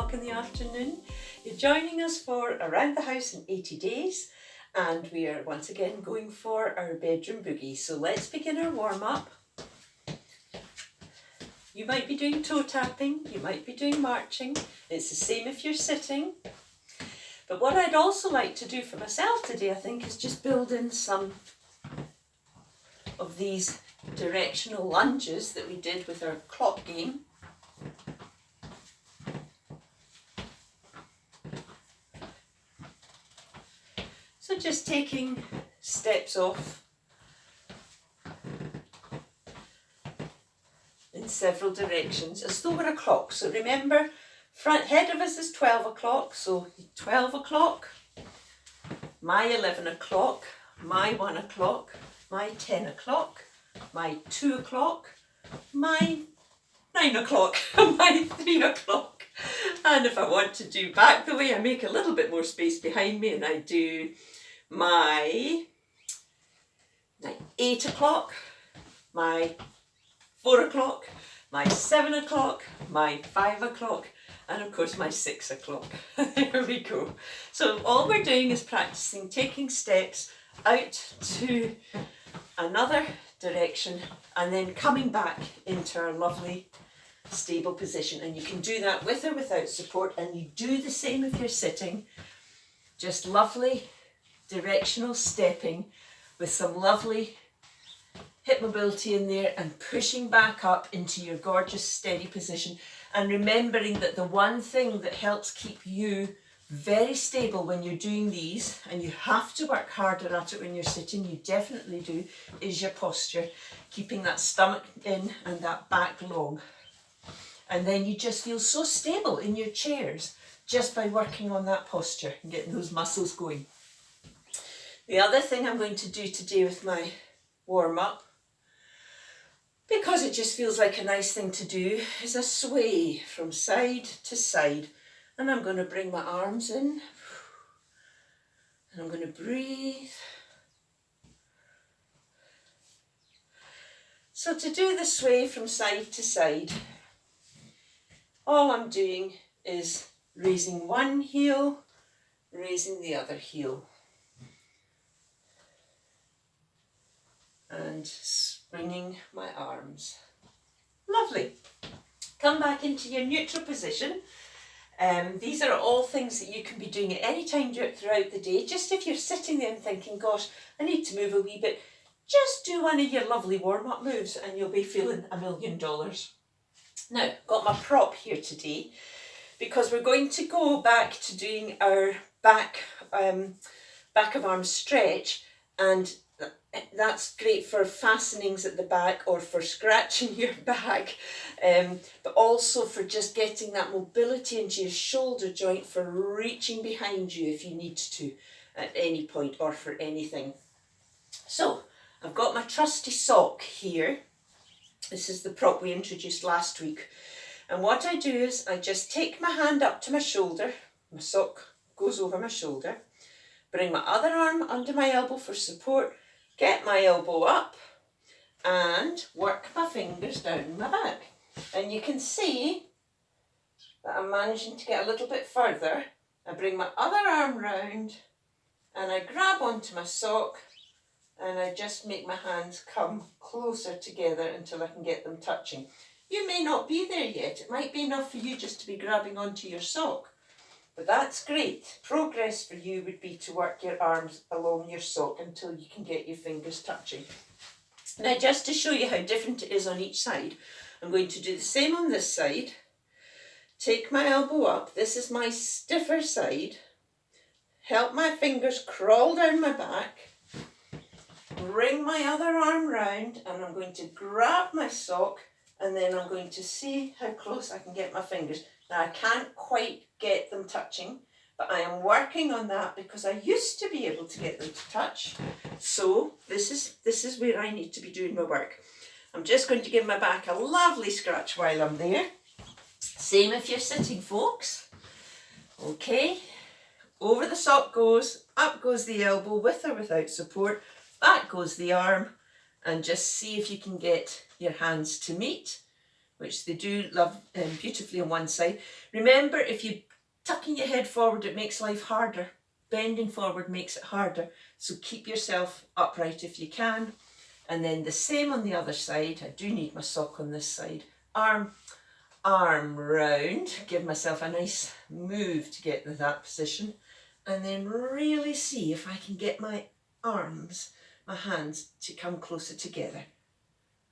o'clock in the afternoon. You're joining us for Around the House in 80 Days, and we are once again going for our bedroom boogie. So let's begin our warm-up. You might be doing toe tapping, you might be doing marching. It's the same if you're sitting. But what I'd also like to do for myself today, I think, is just build in some of these directional lunges that we did with our clock game. So just taking steps off in several directions as though we're a clock. So remember, front head of us is 12 o'clock, so 12 o'clock, my 11 o'clock, my 1 o'clock, my 10 o'clock, my 2 o'clock, my 9 o'clock, my 3 o'clock. And if I want to do back the way, I make a little bit more space behind me and I do my 8 o'clock, my 4 o'clock, my 7 o'clock, my 5 o'clock, and of course my 6 o'clock. There we go. So all we're doing is practicing taking steps out to another direction and then coming back into our lovely stable position. And you can do that with or without support, and you do the same if you're sitting. Just lovely directional stepping with some lovely hip mobility in there and pushing back up into your gorgeous steady position, and remembering that the one thing that helps keep you very stable when you're doing these, and you have to work harder at it when you're sitting, you definitely do, is your posture, keeping that stomach in and that back long. And then you just feel so stable in your chairs just by working on that posture and getting those muscles going. The other thing I'm going to do today with my warm-up, because it just feels like a nice thing to do, is a sway from side to side. And I'm going to bring my arms in and I'm going to breathe. So to do the sway from side to side, all I'm doing is raising one heel, raising the other heel, and swinging my arms. Lovely. Come back into your neutral position. These are all things that you can be doing at any time throughout the day. Just if you're sitting there and thinking, gosh, I need to move a wee bit, just do one of your lovely warm-up moves and you'll be feeling $1 million. Now, got my prop here today because we're going to go back to doing our back of arm stretch, and that's great for fastenings at the back or for scratching your back, but also for just getting that mobility into your shoulder joint for reaching behind you if you need to at any point or for anything. So I've got my trusty sock here. This is the prop we introduced last week. And what I do is I just take my hand up to my shoulder, my sock goes over my shoulder, bring my other arm under my elbow for support, get my elbow up and work my fingers down my back. And you can see that I'm managing to get a little bit further. I bring my other arm round and I grab onto my sock and I just make my hands come closer together until I can get them touching. You may not be there yet. It might be enough for you just to be grabbing onto your sock. But that's great. Progress for you would be to work your arms along your sock until you can get your fingers touching. Now, just to show you how different it is on each side, I'm going to do the same on this side. Take my elbow up. This is my stiffer side. Help my fingers crawl down my back. Bring my other arm round and I'm going to grab my sock, and then I'm going to see how close I can get my fingers. Now, I can't quite get them touching, but I am working on that because I used to be able to get them to touch. So this is where I need to be doing my work. I'm just going to give my back a lovely scratch while I'm there. Same if you're sitting, folks. Okay, over the sock goes, up goes the elbow with or without support, back goes the arm, and just see if you can get your hands to meet which they do love beautifully on one side. Remember, if you tucking your head forward, it makes life harder. Bending forward makes it harder. So keep yourself upright if you can. And then the same on the other side. I do need my sock on this side. Arm round. Give myself a nice move to get to that position. And then really see if I can get my arms, my hands to come closer together.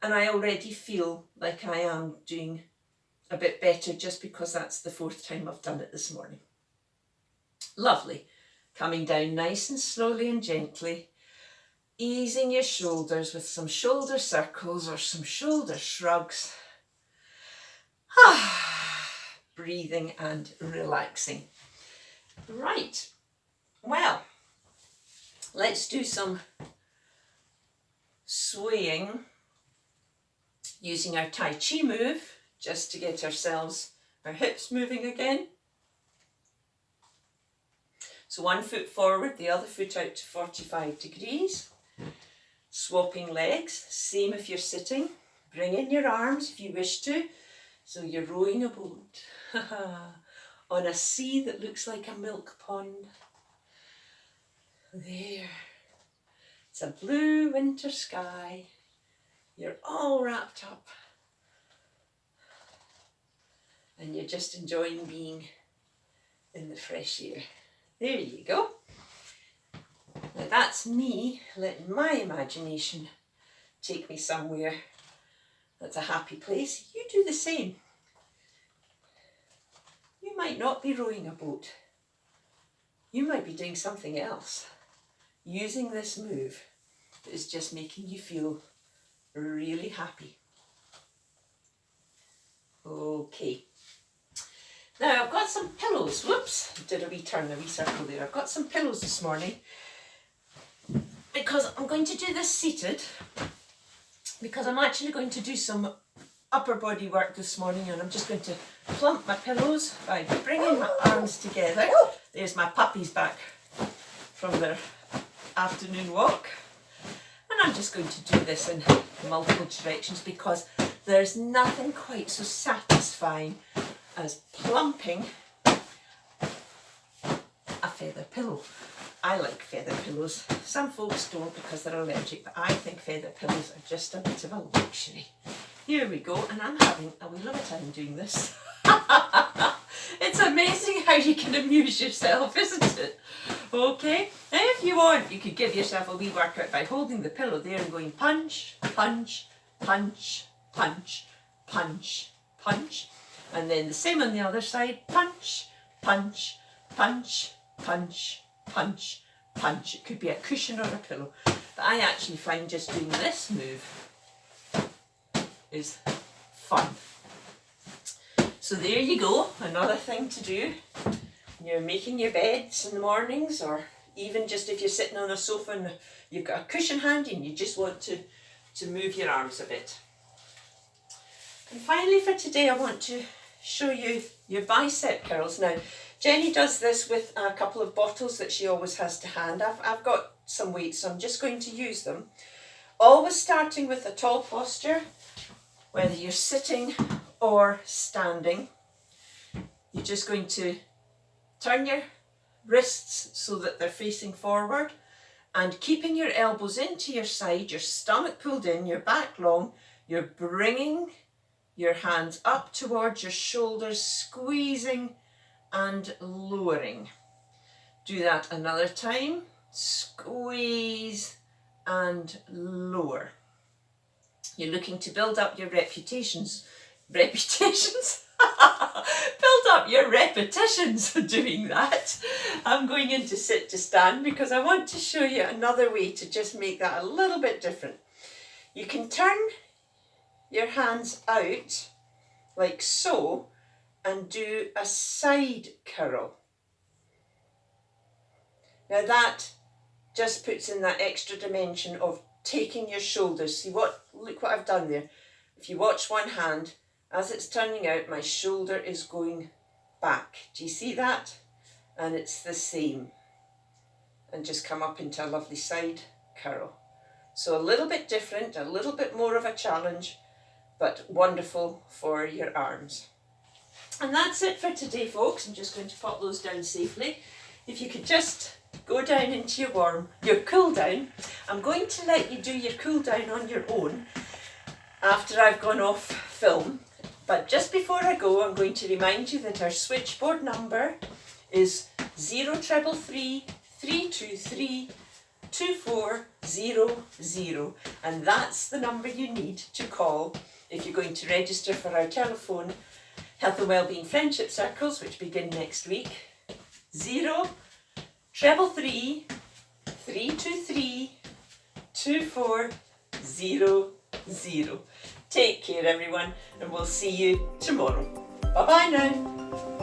And I already feel like I am doing a bit better just because that's the 4th time I've done it this morning. Lovely. Coming down nice and slowly and gently. Easing your shoulders with some shoulder circles or some shoulder shrugs. Breathing and relaxing. Right. Well, let's do some swaying using our Tai Chi move just to get our hips moving again. So one foot forward, the other foot out to 45 degrees. Swapping legs, same if you're sitting. Bring in your arms if you wish to. So you're rowing a boat on a sea that looks like a milk pond. There. It's a blue winter sky. You're all wrapped up. And you're just enjoying being in the fresh air. There you go. Now that's me letting my imagination take me somewhere that's a happy place. You do the same. You might not be rowing a boat. You might be doing something else. Using this move that is just making you feel really happy. Okay. Now I've got some pillows. Whoops, did a wee circle there. I've got some pillows this morning because I'm going to do this seated because I'm actually going to do some upper body work this morning, and I'm just going to plump my pillows by bringing my arms together. There's my puppies back from their afternoon walk. And I'm just going to do this in multiple directions because there's nothing quite so satisfying as plumping a feather pillow. I like feather pillows. Some folks don't because they're allergic, but I think feather pillows are just a bit of a luxury. Here we go, and I'm having a wee little time doing this. It's amazing how you can amuse yourself, isn't it? Okay, and if you want, you could give yourself a wee workout by holding the pillow there and going punch, punch, punch, punch, punch, punch. And then the same on the other side, punch, punch, punch, punch, punch, punch. It could be a cushion or a pillow. But I actually find just doing this move is fun. So there you go, another thing to do. You're making your beds in the mornings, or even just if you're sitting on a sofa and you've got a cushion handy and you just want to move your arms a bit. And finally for today, I want to show you your bicep curls. Now, Jenny does this with a couple of bottles that she always has to hand. I've got some weights, so I'm just going to use them. Always starting with a tall posture, whether you're sitting or standing. You're just going to turn your wrists so that they're facing forward and keeping your elbows into your side, your stomach pulled in, your back long. You're bringing your hands up towards your shoulders, squeezing and lowering. Do that another time. Squeeze and lower. You're looking to build up your repetitions. Build up your repetitions doing that. I'm going into sit to stand because I want to show you another way to just make that a little bit different. You can turn your hands out like so and do a side curl. Now that just puts in that extra dimension of taking your shoulders. Look what I've done there. If you watch one hand, as it's turning out, my shoulder is going back. Do you see that? And it's the same. And just come up into a lovely side curl. So a little bit different, a little bit more of a challenge, but wonderful for your arms. And that's it for today, folks. I'm just going to pop those down safely. If you could just go down into your cool down. I'm going to let you do your cool down on your own after I've gone off film. But just before I go, I'm going to remind you that our switchboard number is 0333 323 2400, and that's the number you need to call if you're going to register for our telephone Health and Wellbeing Friendship Circles, which begin next week. 0333 323 2400. Take care, everyone, and we'll see you tomorrow. Bye bye now.